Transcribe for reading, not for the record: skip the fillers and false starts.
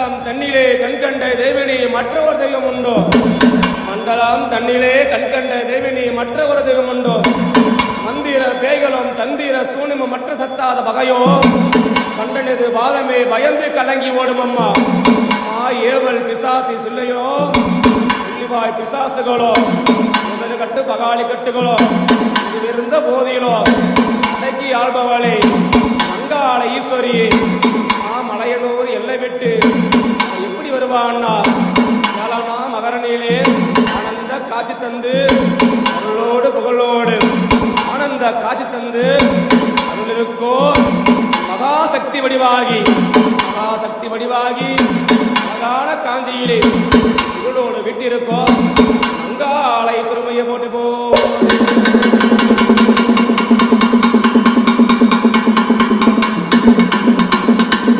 மண்டலம் தண்ணிலே கண்கண்ட தேவனி மற்ற ஒரு தெய்வம் உண்டோ? மண்டலம் தண்ணிலே கண்கண்ட தேவனி மற்ற ஒரு தெய்வம் உண்டோ? மந்திர பேய்களும் தந்திர சூனிமும் மற்ற சத்தாத பகையோ கண்டனது பாதமே பயந்து கலங்கி ஓடும் அம்மா. ஏவல் பிசாசி சொல்லையோ இழிவாய் பிசாசுகளோ முதல் கட்டு பகாளி கட்டுகளோ இது இருந்த போதிலோ அடக்கி ஆள்பவளே மங்காள ஈஸ்வரியே மலையனூர் எல்லை விட்டு எப்படி வருவான்னா மகரணியிலே ஆனந்த காட்சி தந்து அருளோடு புகழோடு ஆனந்த காட்சி தந்து அருள் இருக்கோ மகாசக்தி வடிவாகி அழகான காஞ்சியிலே புகழோடு விட்டிருக்கோ மங்காளை சுருமையை போட்டு போ.